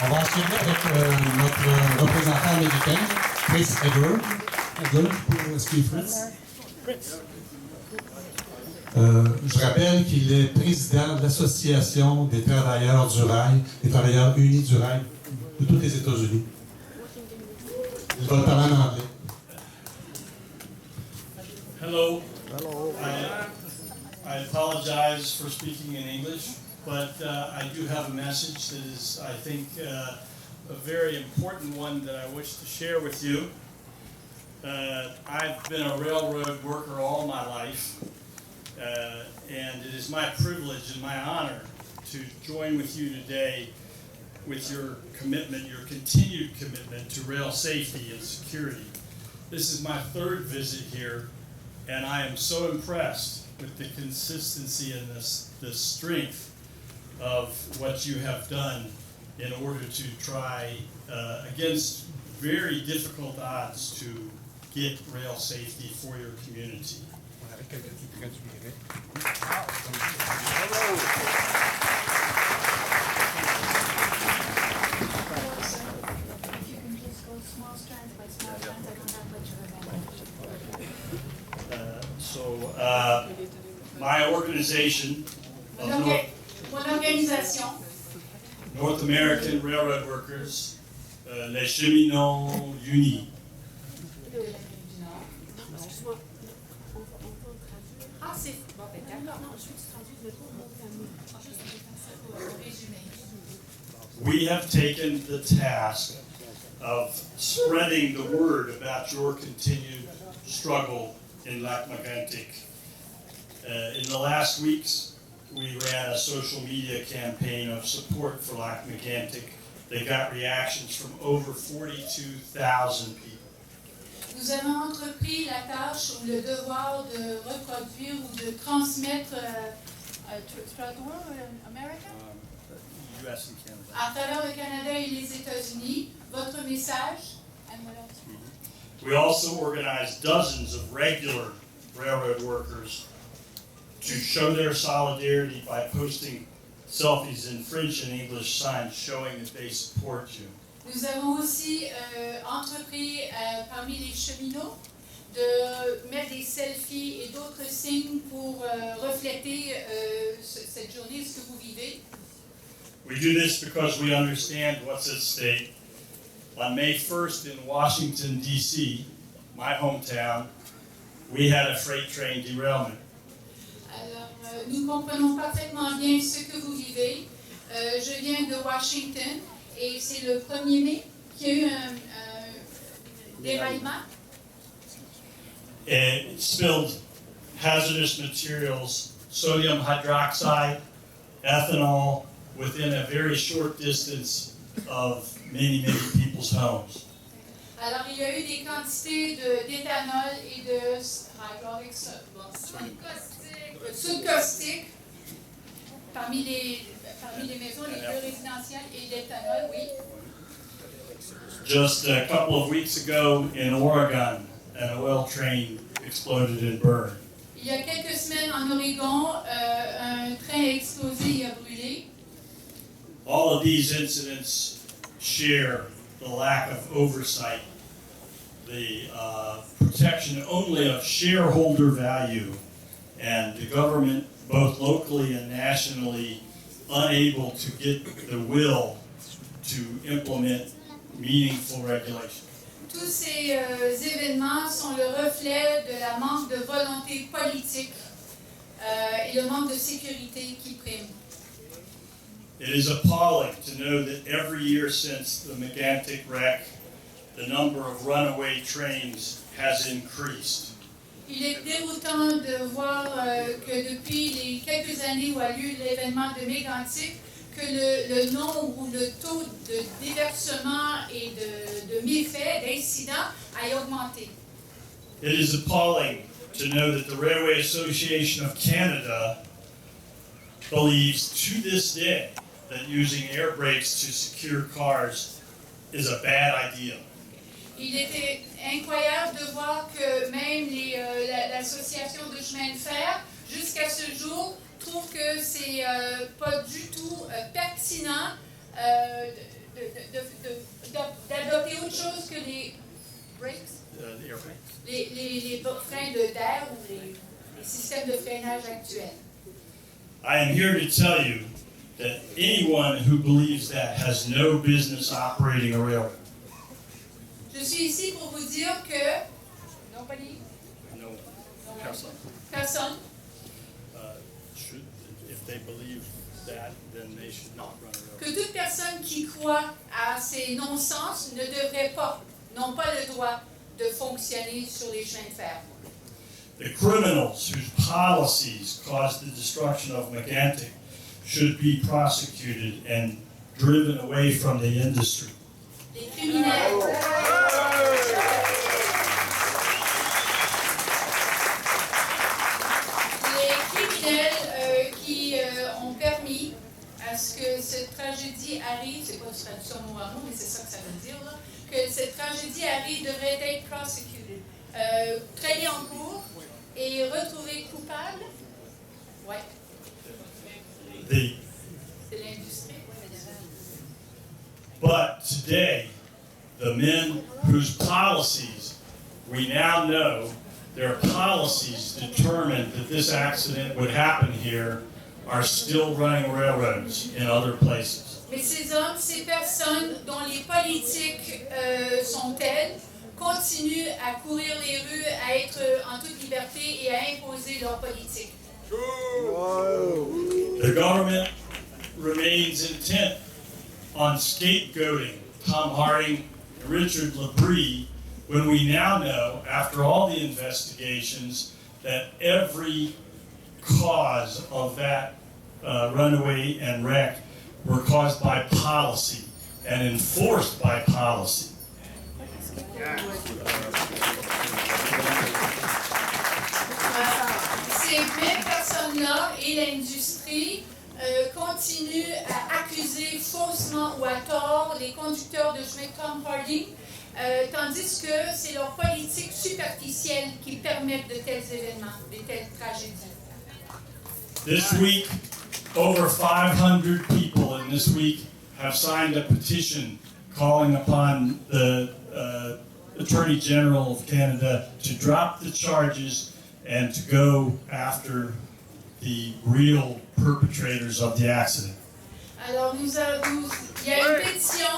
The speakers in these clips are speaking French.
On va enchaîner avec notre représentant américain, Prés Edler. Edler, pour Steve Fritz. Je rappelle qu'il est président de l'Association des Travailleurs du rail, des Travailleurs unis du rail de tous les États-Unis. Il va parler en anglais. Hello. Hello. I apologize for speaking in English, but I do have a message that is, I think, a very important one that I wish to share with you. I've been a railroad worker all my life, and it is my privilege and my honor to join with you today with your commitment, your continued commitment to rail safety and security. This is my third visit here, and I am so impressed with the consistency and the strength of what you have done in order to try, against very difficult odds, to get rail safety for your community. My organization, North American Railroad Workers, les Cheminots Unis. We have taken the task of spreading the word about your continued struggle in LAc Mégantic. In the last weeks, we ran a social media campaign of support for LAc Mégantic. They got reactions from over 42,000 people. Nous avons entrepris la tâche ou le devoir de reproduire ou de transmettre US and Canada. à travers le Canada et les États-Unis votre message. We also organized dozens of regular railroad workers to show their solidarity by posting selfies in French and English signs showing that they support you. Nous avons aussi entrepris parmi les cheminots de mettre des selfies et d'autres signes pour refléter cette journée, ce que vous vivez. We do this because we understand what's at stake. On May 1st in Washington, D.C., my hometown, we had a freight train derailment. Alors, nous comprenons parfaitement bien ce que vous vivez. Je viens de Washington et c'est le 1er mai qu'il y a eu un déraillement. It spilled hazardous materials, sodium hydroxide, ethanol, within a very short distance of many, many people's homes. Alors, il y a eu des quantités d'éthanol et de soude caustique parmi les maisons, les lieux résidentiels et d'éthanol, oui. Just a couple of weeks ago in Oregon, an oil train exploded and burned. Il y a quelques semaines en Oregon, un train a explosé et a brûlé. All of these incidents share the lack of oversight, the protection only of shareholder value, and the government, both locally and nationally, unable to get the will to implement meaningful regulation. Tous ces événements sont le reflet de la manque de volonté politique et le manque de sécurité qui prime. It is appalling to know that every year since the Mégantic wreck, the number of runaway trains has increased. Il est déroutant de voir que depuis les quelques années où a lieu l'événement de Mégantic, que le nombre ou le taux de déversement et de méfaits, d'incidents, a augmenté. It is appalling to know that the Railway Association of Canada believes to this day that using air brakes to secure cars is a bad idea. Il était incroyable de voir que même l'association de chemin de fer, jusqu'à ce jour, trouve que c'est pas du tout pertinent d'adopter autre chose que les brakes, les freins d'air ou les systèmes de freinage actuels. I am here to tell you that anyone who believes that has no business operating a railroad. Je suis ici pour vous dire que nobody, No, person. personne, Should, if they believe that, then they should not run a railroad. que toute personne qui croit à ces non-sens ne devrait pas, n'ont pas le droit de fonctionner sur les chemins de fer. The criminals whose policies caused the destruction of Mégantic should be prosecuted and driven away from the industry. Les criminels. Qui ont permis à ce que cette tragédie arrive, c'est pas une traduction mot à mot, mais c'est ça que ça veut dire, là, que cette tragédie arrive devrait être prosecuted, traîner en cours et retrouver coupable. Ouais. C'est l'industrie. But today, the men whose policies we now know their policies determined that this accident would happen here are still running railroads in other places. Mais ces hommes, ces personnes dont les politiques sont telles, continuent à courir les rues, à être en toute liberté et à imposer leurs politiques. The government remains intent on scapegoating Tom Harding and Richard Labrie when we now know, after all the investigations, that every cause of that runaway and wreck were caused by policy and enforced by policy. Ces mêmes personnes-là et l'industrie continuent à accuser faussement ou à tort les conducteurs de chemin Tom Harding, tandis que c'est leur politique superficielle qui permettent de tels événements, de telles tragédies. This week, over 500 people in this week have signed a petition calling upon the Attorney General of Canada to drop the charges and to go after the real perpetrators of the accident. Alors, il y a une pétition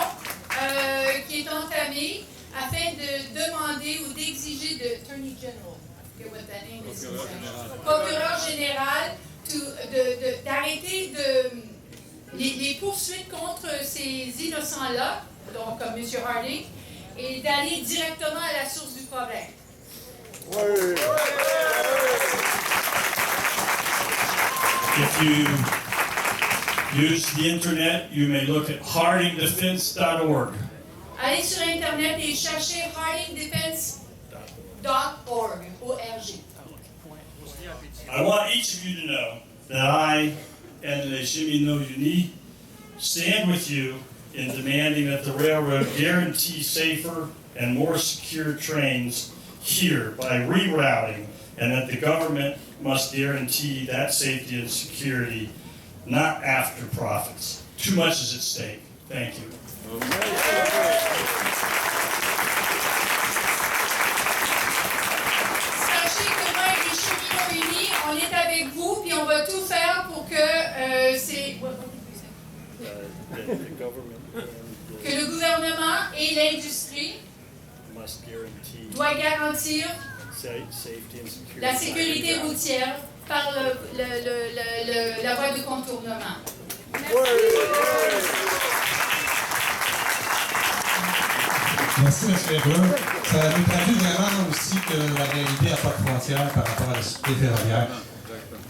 qui est entamée afin de demander ou d'exiger de Attorney General, procureur général, d'arrêter les poursuites contre ces innocents-là, donc comme M. Harding, et d'aller directement à la source du problème. If you use the internet, you may look at hardingdefense.org. Allez sur Internet et cherchez hardingdefense.org. I want each of you to know that I and the Cheminots Unis stand with you in demanding that the railroad guarantee safer and more secure trains here by rerouting, and that the government must guarantee that safety and security, not after profits. Too much is at stake. Thank you. Sachez que moi et les Cheminots Unis, on est avec vous, puis on va tout faire pour que que le gouvernement et l'industrie doivent garantir la sécurité routière par la voie de contournement. Merci, M. Edler. Ça nous traduit vraiment aussi que la réalité n'a pas de frontières par rapport à la sécurité ferroviaire.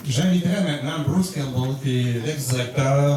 J'inviterai maintenant Bruce Campbell, qui est l'ex-directeur